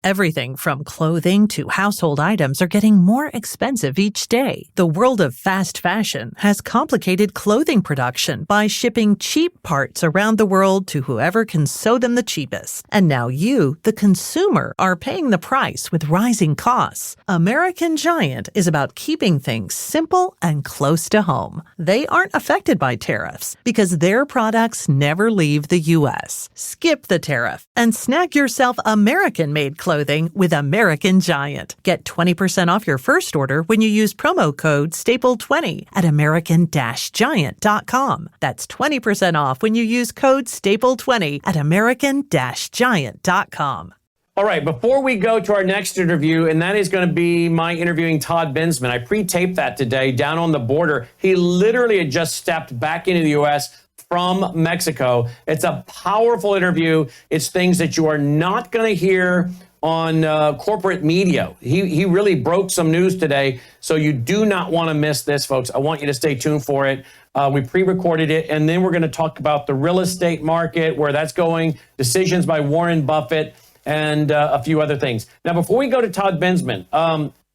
Everything from clothing to household items are getting more expensive each day. The world of fast fashion has complicated clothing production by shipping cheap parts around the world to whoever can sew them the cheapest. And now you, the consumer, are paying the price with rising costs. American Giant is about keeping things simple and close to home. They aren't affected by tariffs because their products never leave the U.S. Skip the tariff and snag yourself American-made clothing with American Giant. Get 20% off your first order when you use promo code STAPLE20 at American-Giant.com. That's 20% off when you use code STAPLE20 at American-Giant.com. All right, before we go to our next interview, and that is going to be my interviewing Todd Bensman. I pre-taped that today down on the border. He literally had just stepped back into the U.S. from Mexico. It's a powerful interview. It's things that you are not going to hear on corporate media. He really broke some news today, so you do not want to miss this, folks. I want you to stay tuned for it. We pre-recorded it, and then we're going to talk about the real estate market, where that's going, decisions by Warren Buffett, and a few other things. Now, before we go to Todd Bensman,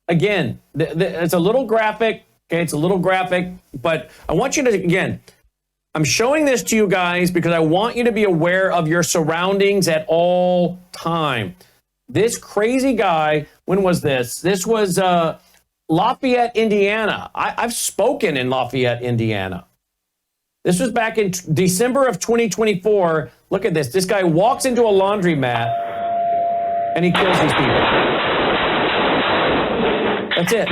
again, it's a little graphic. Okay, it's a little graphic, but I want you to, again, I'm showing this to you guys because I want you to be aware of your surroundings at all time. This crazy guy, when was this? This was Lafayette, Indiana. I've spoken in Lafayette, Indiana. This was back in December of 2024. Look at this. This guy walks into a laundromat and he kills these people. That's it.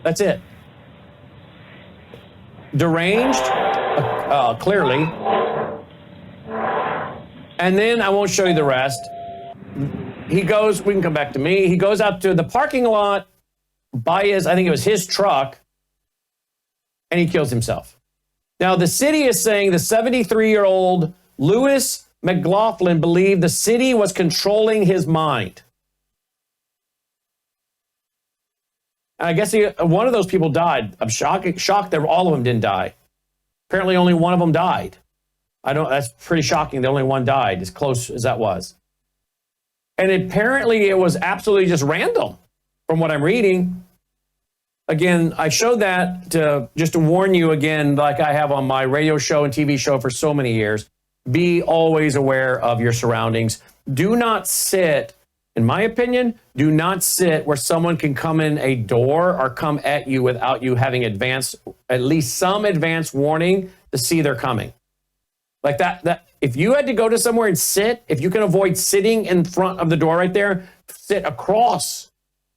That's it. Deranged, clearly. And then I won't show you the rest. He goes, we can come back to me. He goes out to the parking lot by his, I think it was his truck, and he kills himself. Now, the city is saying the 73-year-old Louis McLaughlin believed the city was controlling his mind. I guess one of those people died. I'm shocked that all of them didn't die. Apparently only one of them died. That's pretty shocking that only one died, as close as that was. And apparently it was absolutely just random from what I'm reading. Again, I showed that just to warn you again, like I have on my radio show and TV show for so many years. Be always aware of your surroundings. Do not sit, in my opinion, do not sit where someone can come in a door or come at you without you having at least some advance warning to see they're coming. Like that, if you had to go to somewhere and sit, if you can avoid sitting in front of the door right there, sit across.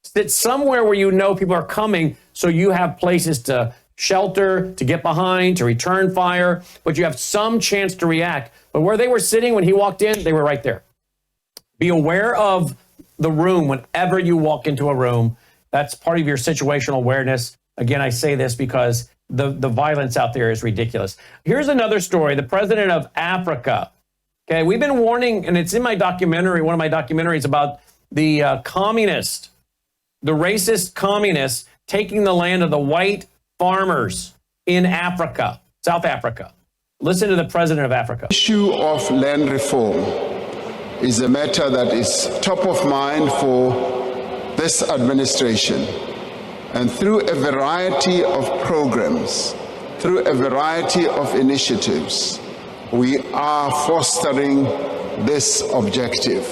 Sit somewhere where you know people are coming, so you have places to shelter, to get behind, to return fire, but you have some chance to react. But where they were sitting when he walked in, they were right there. Be aware of the room whenever you walk into a room. That's part of your situational awareness. Again, I say this because the violence out there is ridiculous. Here's another story. The president of Africa. Okay, we've been warning, and it's in my documentary, one of my documentaries about the the racist communists taking the land of the white farmers in Africa, South Africa. Listen to the president of Africa. The issue of land reform is a matter that is top of mind for this administration. And through a variety of programs, through a variety of initiatives, we are fostering this objective.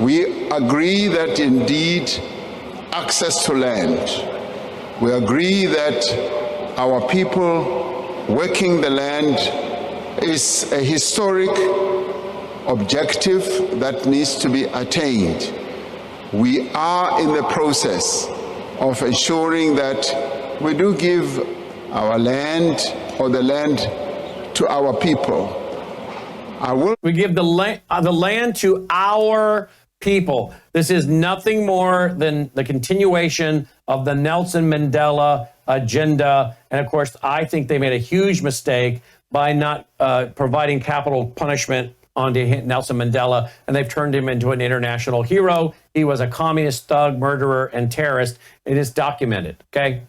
We agree that indeed access to land, we agree that our people working the land is a historic objective that needs to be attained. We are in the process of ensuring that we do give our land or the land to our people. We give the land to our people. This is nothing more than the continuation of the Nelson Mandela agenda. And of course, I think they made a huge mistake by not providing capital punishment onto Nelson Mandela, and they've turned him into an international hero. He was a communist thug, murderer, and terrorist. It is documented, okay?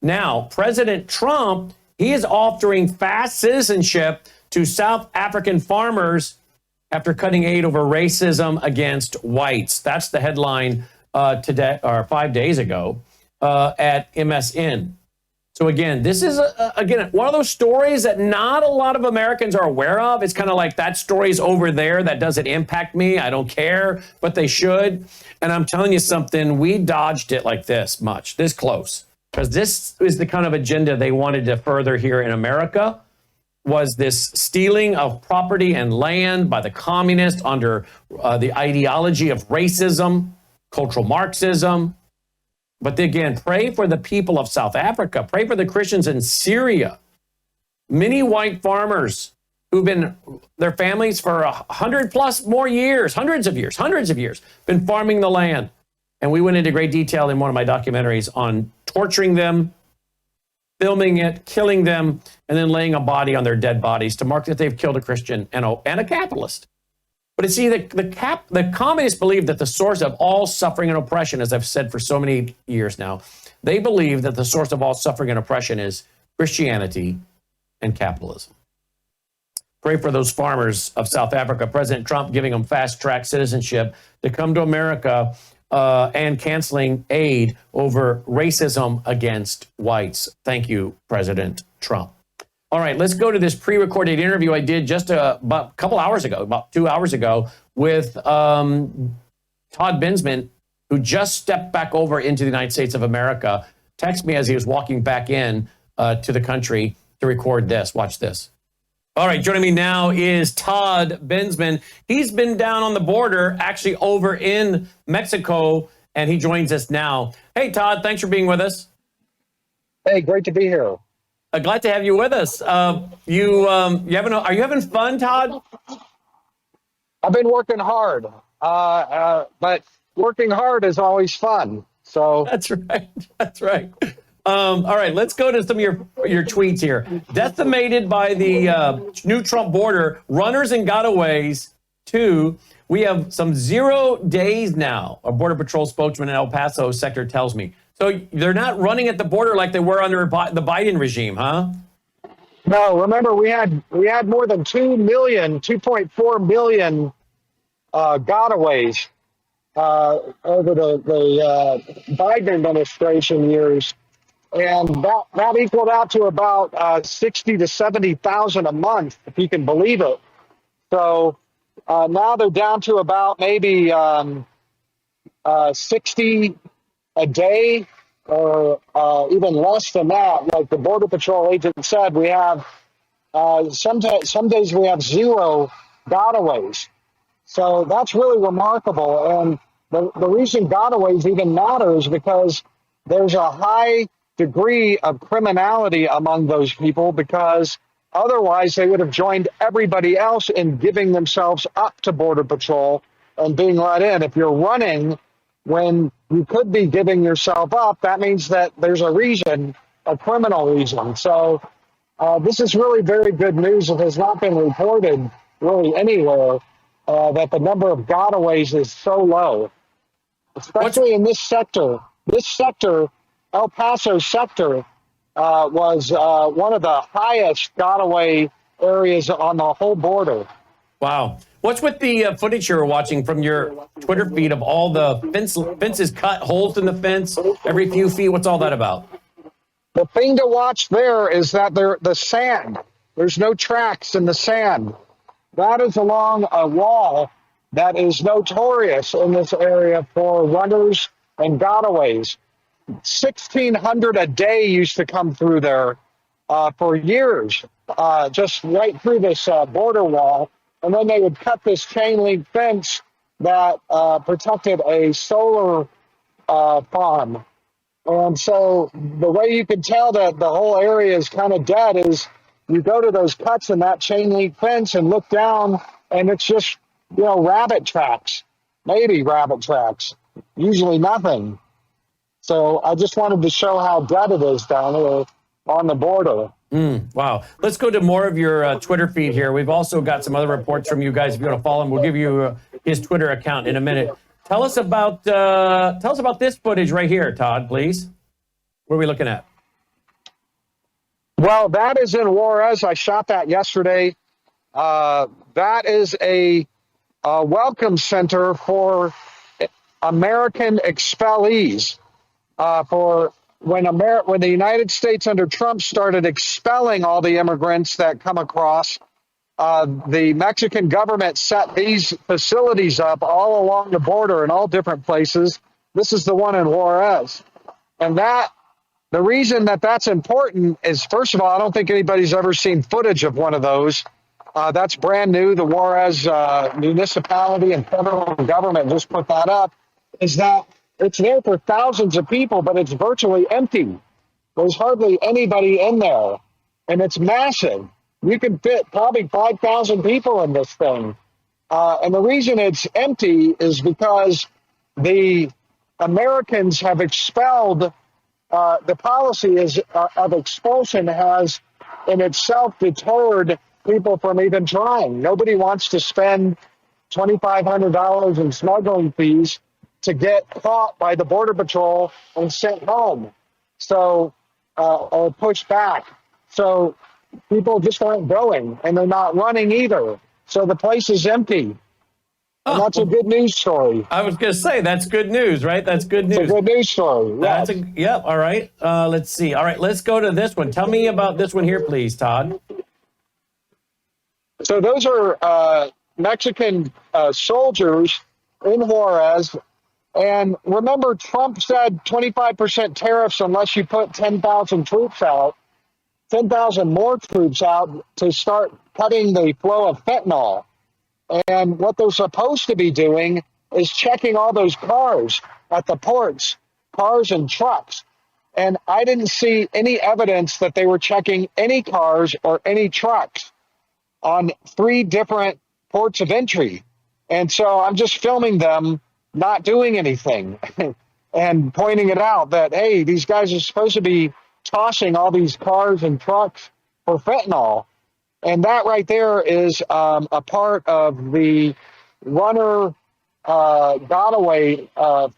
Now, President Trump, he is offering fast citizenship to South African farmers after cutting aid over racism against whites. That's the headline today, or 5 days ago, at MSN. So again, this is, again, one of those stories that not a lot of Americans are aware of. It's kind of like that story's over there. That doesn't impact me. I don't care, but they should. And I'm telling you something, we dodged it like this close. Because this is the kind of agenda they wanted to further here in America, was this stealing of property and land by the communists under the ideology of racism, cultural Marxism. But again, pray for the people of South Africa. Pray for the Christians in Syria. Many white farmers who've been, their families for 100 plus more years, hundreds of years, been farming the land. And we went into great detail in one of my documentaries on torturing them, filming it, killing them, and then laying a body on their dead bodies to mark that they've killed a Christian and a capitalist. But see, the communists believe that the source of all suffering and oppression, as I've said for so many years now, they believe that the source of all suffering and oppression is Christianity and capitalism. Pray for those farmers of South Africa. President Trump giving them fast-track citizenship to come to America and canceling aid over racism against whites. Thank you, President Trump. All right, let's go to this pre-recorded interview I did just about a couple hours ago, about 2 hours ago, with Todd Bensman, who just stepped back over into the United States of America. Texted me as he was walking back in to the country to record this. Watch this. All right, joining me now is Todd Bensman. He's been down on the border, actually over in Mexico, and he joins us now. Hey, Todd, thanks for being with us. Hey, great to be here. Glad to have you with us. Are you having fun, Todd? I've been working hard, but working hard is always fun. So that's right. That's right. All right, let's go to some of your tweets here. Decimated by the new Trump border, runners and gotaways. 2, we have some 0 days now. A Border Patrol spokesman in El Paso sector tells me. So they're not running at the border like they were under the Biden regime, huh? No, remember we had more than 2.4 million gotaways over the Biden administration years, and that equaled out to about 60 to 70,000 a month, if you can believe it. So now they're down to about maybe 60 a day, or even less than that. Like the Border Patrol agent said, we have some days we have 0 gotaways. So that's really remarkable. And the reason gotaways even matter is because there's a high degree of criminality among those people, because otherwise they would have joined everybody else in giving themselves up to Border Patrol and being let in. If you're running when you could be giving yourself up, that means that there's a reason, a criminal reason. So this is really very good news. It has not been reported really anywhere that the number of gotaways is so low, especially in this sector. This sector, El Paso sector, was one of the highest gotaway areas on the whole border. Wow. What's with the footage you're watching from your Twitter feed of all the fences cut, holes in the fence every few feet? What's all that about? The thing to watch there is that the sand. There's no tracks in the sand. That is along a wall that is notorious in this area for runners and gotaways. 1,600 a day used to come through there for years, just right through this border wall. And then they would cut this chain link fence that protected a solar farm. And so the way you can tell that the whole area is kind of dead is you go to those cuts in that chain link fence and look down, and it's just, rabbit tracks, maybe rabbit tracks, usually nothing. So I just wanted to show how dead it is down here on the border. Wow. Let's go to more of your Twitter feed here. We've also got some other reports from you guys. If you want to follow him, we'll give you his Twitter account in a minute. Tell us about this footage right here, Todd, please. What are we looking at? Well, that is in Juarez. I shot that yesterday. That is a welcome center for American expellees. For when the United States under Trump started expelling all the immigrants that come across, the Mexican government set these facilities up all along the border in all different places. This is the one in Juarez. And the reason that that's important is, first of all, I don't think anybody's ever seen footage of one of those. That's brand new. The Juarez municipality and federal government just put that up. Is that it's there for thousands of people, but it's virtually empty. There's hardly anybody in there, and it's massive. You can fit probably 5,000 people in this thing. And the reason it's empty is because the Americans have expelled, the policy of expulsion has in itself deterred people from even trying. Nobody wants to spend $2,500 in smuggling fees to get caught by the Border Patrol and sent home, or pushed back. So people just aren't going, and they're not running either. So the place is empty. And that's a good news story. I was going to say, that's good news, right? That's good news. It's a good news story. Yes. Yep. All right. Let's see. All right. Let's go to this one. Tell me about this one here, please, Todd. So those are Mexican soldiers in Juarez. And remember, Trump said 25% tariffs unless you put 10,000 troops out, 10,000 more troops out to start cutting the flow of fentanyl. And what they're supposed to be doing is checking all those cars at the ports, cars and trucks. And I didn't see any evidence that they were checking any cars or any trucks on 3 different ports of entry. And so I'm just filming them not doing anything and pointing it out that, hey, these guys are supposed to be tossing all these cars and trucks for fentanyl. And that right there is a part of the runner got-away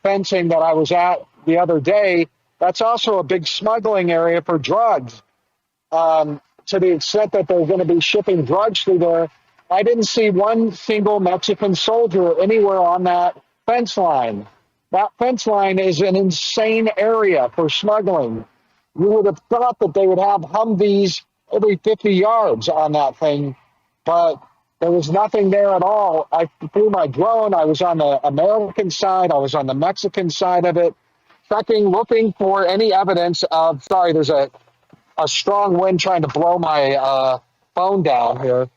fencing that I was at the other day. That's also a big smuggling area for drugs. To the extent that they're going to be shipping drugs through there, I didn't see one single Mexican soldier anywhere on that fence line. That fence line is an insane area for smuggling. You would have thought that they would have Humvees every 50 yards on that thing, but there was nothing there at all. I flew my drone. I was on the American side. I was on the Mexican side of it, checking, looking for any evidence of, sorry, there's a strong wind trying to blow my phone down here.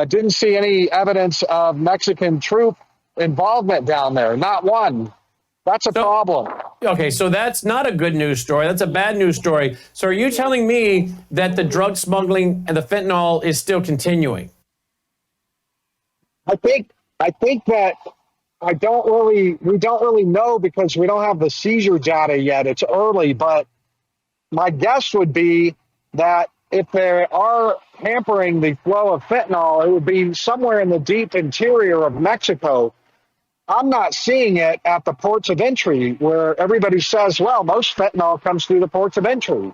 Didn't see any evidence of Mexican troop involvement down there. Not one. That's a problem. Okay, so that's not a good news story. That's a bad news story. So are you telling me that the drug smuggling and the fentanyl is still continuing? I think that we don't really know because we don't have the seizure data yet. It's early, but my guess would be that if they are hampering the flow of fentanyl, it would be somewhere in the deep interior of Mexico. I'm not seeing it at the ports of entry where everybody says, well, most fentanyl comes through the ports of entry.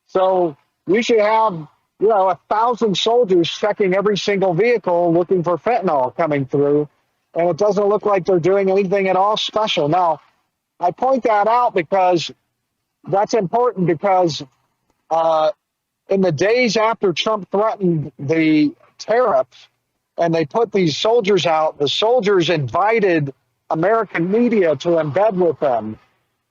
So you should have, 1,000 soldiers checking every single vehicle looking for fentanyl coming through. And it doesn't look like they're doing anything at all special. Now, I point that out because that's important because in the days after Trump threatened the tariffs, and they put these soldiers out, the soldiers invited American media to embed with them.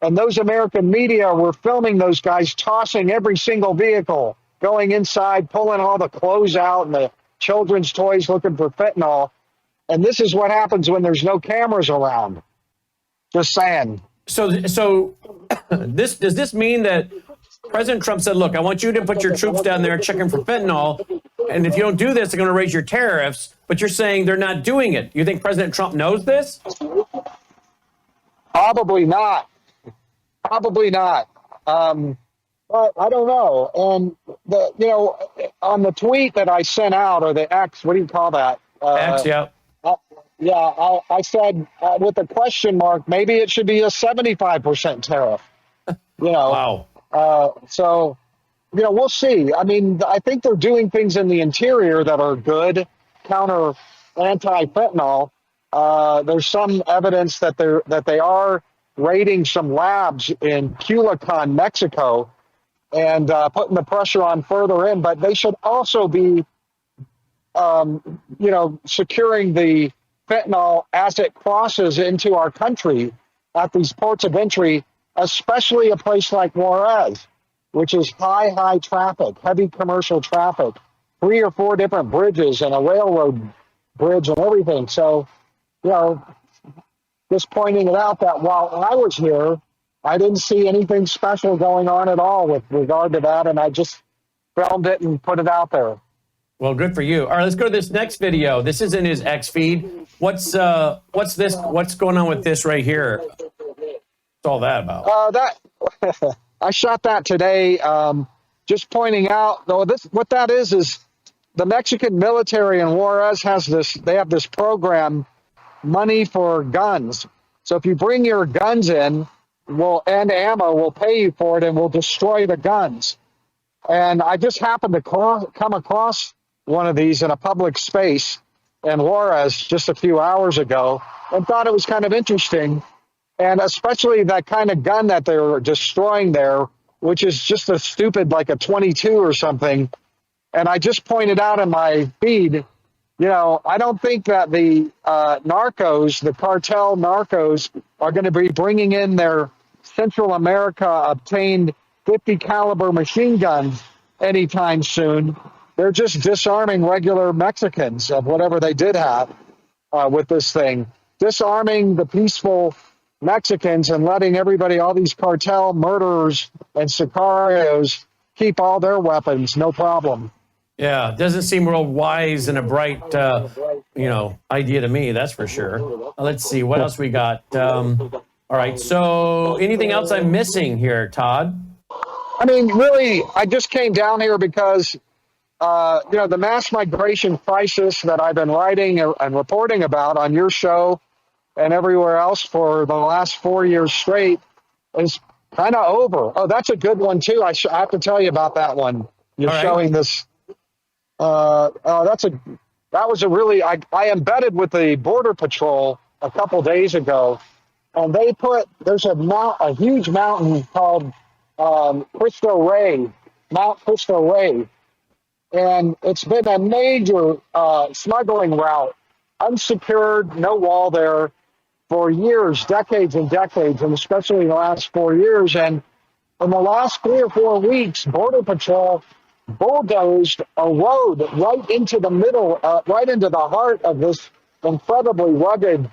And those American media were filming those guys tossing every single vehicle, going inside, pulling all the clothes out and the children's toys looking for fentanyl. And this is what happens when there's no cameras around. Just saying. So does this mean that President Trump said, look, I want you to put your troops down there checking for fentanyl, and if you don't do this, they're going to raise your tariffs, but you're saying they're not doing it. You think President Trump knows this? Probably not. Probably not. But I don't know. And, on the tweet that I sent out, or the X, what do you call that? X, yeah. I said with a question mark, maybe it should be a 75% tariff. Wow. So we'll see. I mean, I think they're doing things in the interior that are good, counter anti-fentanyl. There's some evidence that they are raiding some labs in Culiacan, Mexico, and putting the pressure on further in. But they should also be, securing the fentanyl as it crosses into our country at these ports of entry, especially a place like Juarez, which is high traffic, heavy commercial traffic, 3 or 4 different bridges and a railroad bridge and everything. So, just pointing it out that while I was here, I didn't see anything special going on at all with regard to that, and I just filmed it and put it out there. Well, good for you. All right, let's go to this next video. This is in his X feed. What's this? What's going on with this right here? What's all that about? I shot that today. Just pointing out, though, what that is the Mexican military in Juarez has this. They have this program, Money for Guns. So if you bring your guns in, and ammo, we'll pay you for it, and we'll destroy the guns. And I just happened to come across one of these in a public space in Juarez just a few hours ago, and thought it was kind of interesting. And especially that kind of gun that they're destroying there, which is just a stupid, like a 22 or something. And I just pointed out in my feed, I don't think that the narcos, the cartel narcos, are going to be bringing in their Central America obtained 50 caliber machine guns anytime soon. They're just disarming regular Mexicans of whatever they did have with this thing. Disarming the peaceful Mexicans and letting everybody, all these cartel murderers and sicarios, keep all their weapons, no problem. Yeah, it doesn't seem real wise and a bright, idea to me, that's for sure. Let's see, what else we got? All right, so anything else I'm missing here, Todd? I mean, really, I just came down here because, the mass migration crisis that I've been writing and reporting about on your show and everywhere else for the last 4 years straight is kind of over. Oh, that's a good one, too. I have to tell you about that one. You're showing this. That was a really, I embedded with the Border Patrol a couple days ago, and there's a huge mountain called Cristo Rey, Mount Cristo Rey, and it's been a major smuggling route, unsecured, no wall there, for years, decades and decades, and especially in the last 4 years. And in the last 3 or 4 weeks, Border Patrol bulldozed a road right into the middle, right into the heart of this incredibly rugged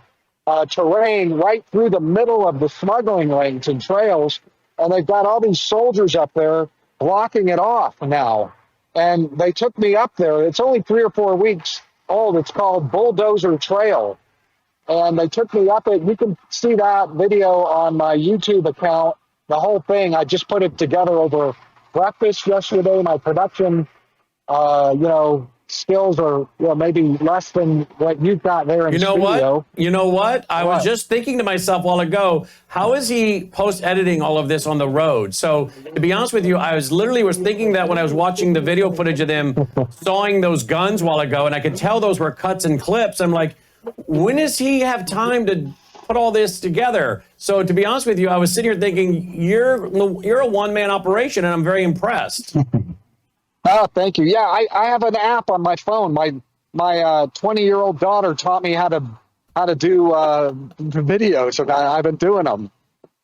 terrain, right through the middle of the smuggling lanes and trails. And they've got all these soldiers up there blocking it off now. And they took me up there. It's only 3 or 4 weeks old. It's called Bulldozer Trail. And they took me up it. You can see that video on my YouTube account, the whole thing. I just put it together over breakfast yesterday. My production, skills are maybe less than what you've got there in studio. You know what? I was just thinking to myself a while ago, how is he post-editing all of this on the road? So to be honest with you, I was thinking that when I was watching the video footage of them sawing those guns a while ago, and I could tell those were cuts and clips. I'm like, when does he have time to put all this together? So to be honest with you, I was sitting here thinking, you're a one-man operation, and I'm very impressed. Oh, thank you. Yeah, I have an app on my phone. My 20-year-old daughter taught me how to do videos, and I've been doing them.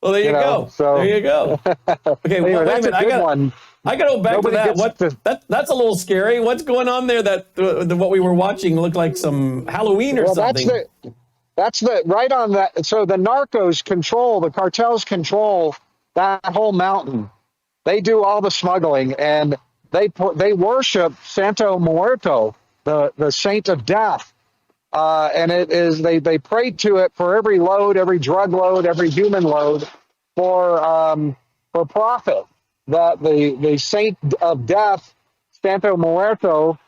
Well, there you go. So there you go. Okay, anyway, well, that's a good one. I got to go back to that. That's a little scary. What's going on there? That what we were watching looked like some Halloween or something. That's right on that. So the narcos control, the cartels control that whole mountain. They do all the smuggling, and they worship Santo Muerto, the saint of death. And it is they pray to it for every load, every drug load, every human load for profit. That the saint of death, Santo Muerto,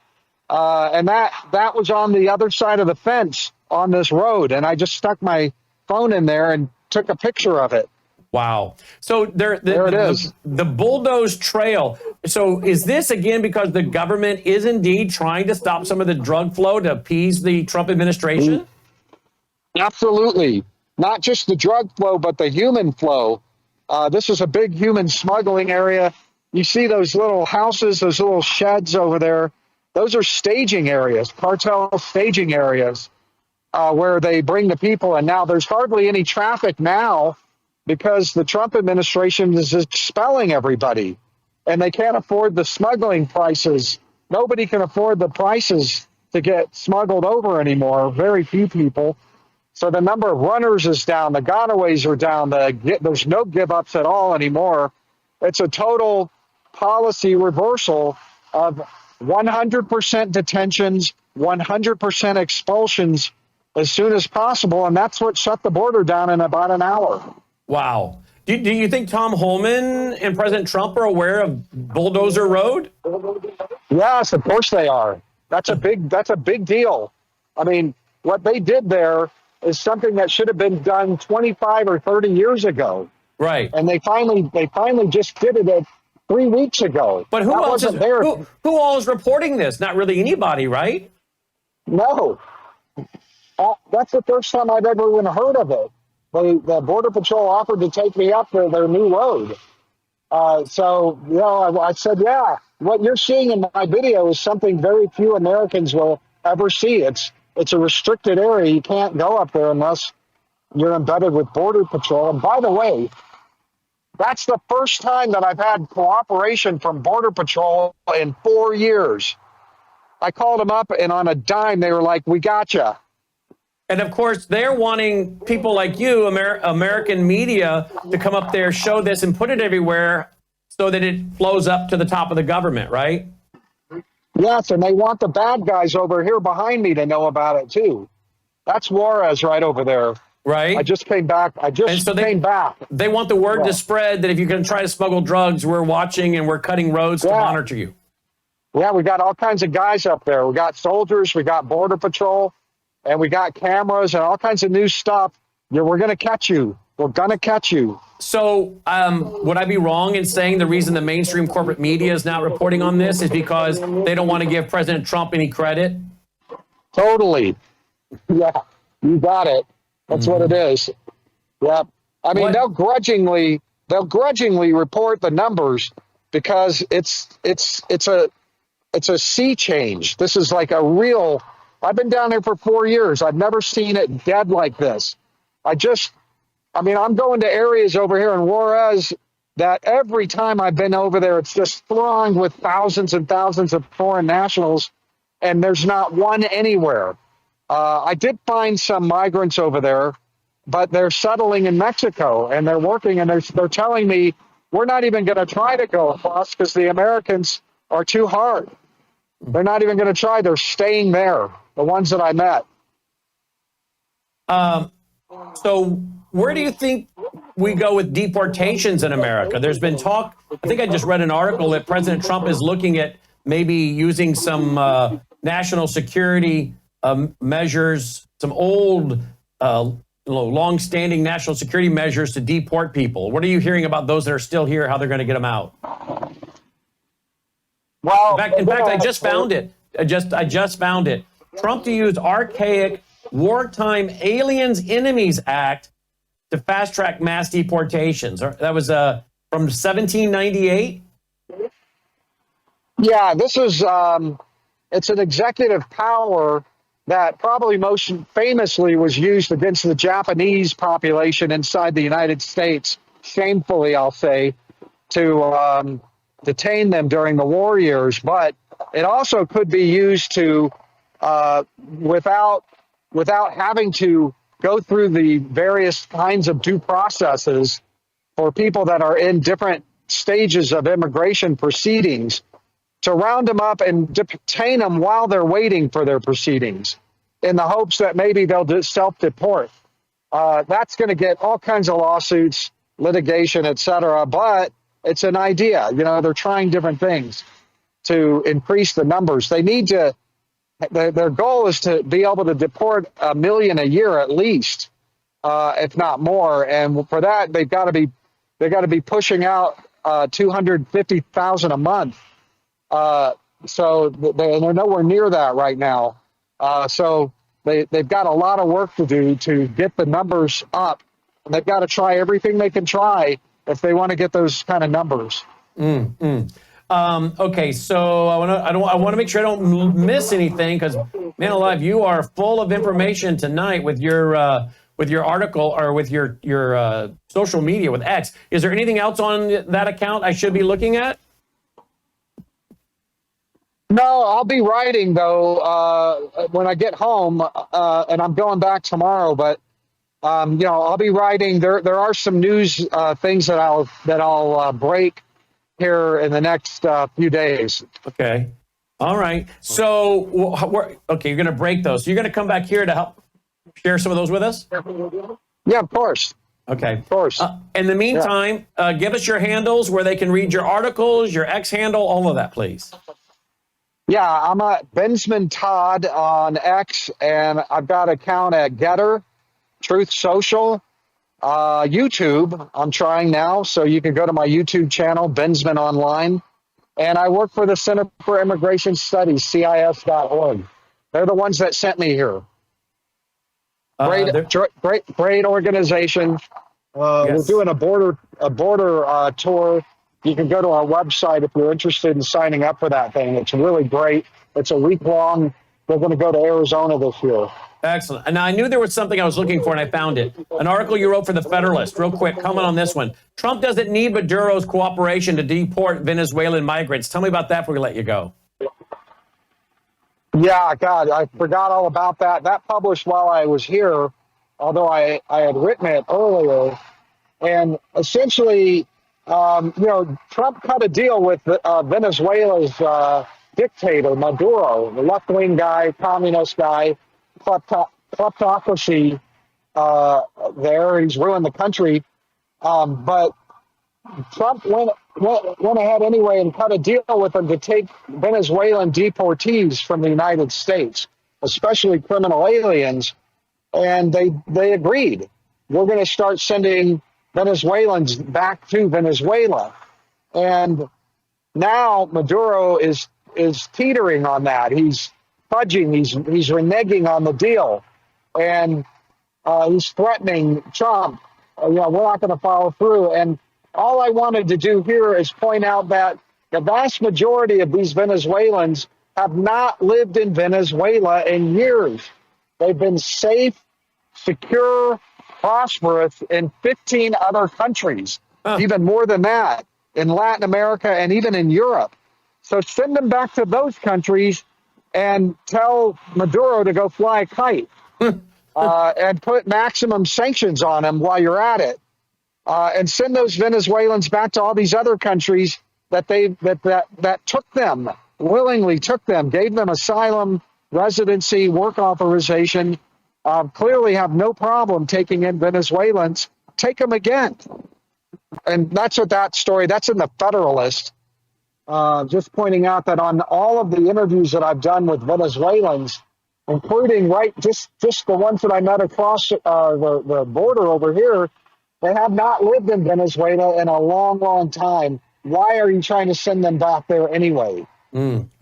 and that was on the other side of the fence on this road, and I just stuck my phone in there and took a picture of it. Wow. So There it is. The bulldoze trail. So is this again because the government is indeed trying to stop some of the drug flow to appease the Trump administration? Absolutely. Not just the drug flow, but the human flow. This is a big human smuggling area. You see those little houses, those little sheds over there. Those are staging areas, cartel staging areas, where they bring the people. And now there's hardly any traffic now because the Trump administration is expelling everybody. And they can't afford the smuggling prices. Nobody can afford the prices to get smuggled over anymore. Very few people. So the number of runners is down. The gotaways are down. There's no give-ups at all anymore. It's a total policy reversal of 100% detentions, 100% expulsions as soon as possible. And that's what shut the border down in about an hour. Wow. Do you think Tom Homan and President Trump are aware of Bulldozer Road? Yes, of course they are. That's a big deal. I mean, what they did there is something that should have been done 25 or 30 years ago. Right. And they finally just did it 3 weeks ago. But who all is reporting this? Not really anybody, right? No. That's the first time I've ever even heard of it. The Border Patrol offered to take me up to their new road. So, I said, yeah, what you're seeing in my video is something very few Americans will ever see. It's a restricted area. You can't go up there unless you're embedded with Border Patrol. And by the way, that's the first time that I've had cooperation from Border Patrol in 4 years. I called them up, and on a dime, they were like, we gotcha. And of course, they're wanting people like you, American media, to come up there, show this, and put it everywhere so that it flows up to the top of the government, right? Yes, and they want the bad guys over here behind me to know about it, too. That's Juarez right over there. Right. I just came back. Came back. They want the word to spread that if you're going to try to smuggle drugs, we're watching and we're cutting roads to monitor you. Yeah, we got all kinds of guys up there. We got soldiers, we got Border Patrol, and we got cameras and all kinds of new stuff. Yeah, we're going to catch you. We're going to catch you. So would I be wrong in saying the reason the mainstream corporate media is not reporting on this is because they don't want to give President Trump any credit? Totally. Yeah, you got it. That's what it is. Yeah. I mean, they'll grudgingly report the numbers because it's a sea change. This is like a real. I've been down there for 4 years. I've never seen it dead like this. I'm going to areas over here in Juarez that every time I've been over there, it's just thronged with thousands and thousands of foreign nationals, and there's not one anywhere. I did find some migrants over there, but they're settling in Mexico, and they're working, and they're telling me, we're not even going to try to go across because the Americans are too hard. They're not even going to try. They're staying there, the ones that I met. So where do you think we go with deportations in America? There's been talk, I think I just read an article that President Trump is looking at maybe using some national security measures, some old, long-standing national security measures to deport people. What are you hearing about those that are still here, how they're going to get them out? Well, in fact, I just found it. I just found it. Trump to use archaic Wartime Aliens Enemies Act to fast-track mass deportations. That was from 1798? Yeah, this is, it's an executive power that probably most famously was used against the Japanese population inside the United States, shamefully, I'll say, to detain them during the war years. But it also could be used to, without having to go through the various kinds of due processes for people that are in different stages of immigration proceedings, to round them up and detain them while they're waiting for their proceedings in the hopes that maybe they'll self-deport. That's going to get all kinds of lawsuits, litigation, et cetera, but it's an idea. They're trying different things to increase the numbers. They need to, their goal is to be able to deport 1 million a year at least, if not more. And for that, they've got to be they got to be pushing out 250,000 a month. So they're nowhere near that right now. So they've got a lot of work to do to get the numbers up. And they've got to try everything they can try if they want to get those kind of numbers. Okay, so I want to make sure I don't miss anything, because, man alive, you are full of information tonight with your article, or with your social media with X. Is there anything else on that account I should be looking at? No, I'll be writing though when I get home, and I'm going back tomorrow. But I'll be writing. There are some news things that I'll break here in the next few days. Okay, all right. So you're going to break those. So you're going to come back here to help share some of those with us? Yeah, of course. Okay. Of course. In the meantime, give us your handles where they can read your articles, your X handle, all of that, please. Yeah, I'm at Bensman Todd on X, and I've got an account at Getter, Truth Social, YouTube. I'm trying now, so you can go to my YouTube channel, Bensman Online. And I work for the Center for Immigration Studies, CIS.org. They're the ones that sent me here. Great organization. We're doing a border tour. You can go to our website if you're interested in signing up for that thing. It's really great. It's a week long. We're going to go to Arizona this year. Excellent. And I knew there was something I was looking for, and I found it. An article you wrote for the Federalist. Real quick, comment on this one. Trump doesn't need Maduro's cooperation to deport Venezuelan migrants. Tell me about that before we let you go. Yeah, God, I forgot all about that. That published while I was here, although I had written it earlier. And essentially, Trump cut a deal with Venezuela's dictator, Maduro, the left-wing guy, communist guy, kleptocracy there. He's ruined the country. But Trump went ahead anyway and cut a deal with him to take Venezuelan deportees from the United States, especially criminal aliens. And they agreed. We're going to start sending Venezuelans back to Venezuela. And now Maduro is teetering on that. He's fudging. He's reneging on the deal. And he's threatening Trump. We're not going to follow through. And all I wanted to do here is point out that the vast majority of these Venezuelans have not lived in Venezuela in years. They've been safe, secure, prosperous in 15 other countries, even more than that, in Latin America and even in Europe. So send them back to those countries and tell Maduro to go fly a kite and put maximum sanctions on him while you're at it. And send those Venezuelans back to all these other countries that took them, willingly took them, gave them asylum, residency, work authorization, clearly have no problem taking in Venezuelans. Take them again. And that's what that story, that's in the Federalist. Just pointing out that on all of the interviews that I've done with Venezuelans, including just the ones that I met across the border over here, they have not lived in Venezuela in a long, long time. Why are you trying to send them back there anyway?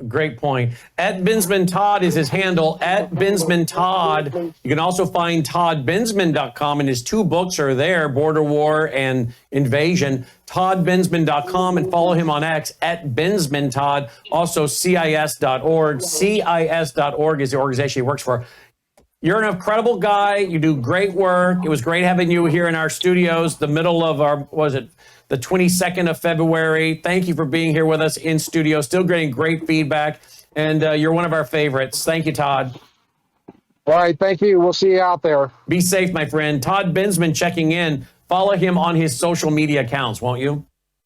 Great point. At Bensman Todd is his handle, at Bensman Todd. You can also find toddbensman.com, and his two books are there, Border War and Invasion. toddbensman.com, and follow him on X, at Bensman Todd. Also, CIS.org. CIS.org is the organization he works for. You're an incredible guy. You do great work. It was great having you here in our studios, the middle of the 22nd of February. Thank you for being here with us in studio. Still getting great feedback. And you're one of our favorites. Thank you, Todd. All right. Thank you. We'll see you out there. Be safe, my friend. Todd Bensman checking in. Follow him on his social media accounts, won't you?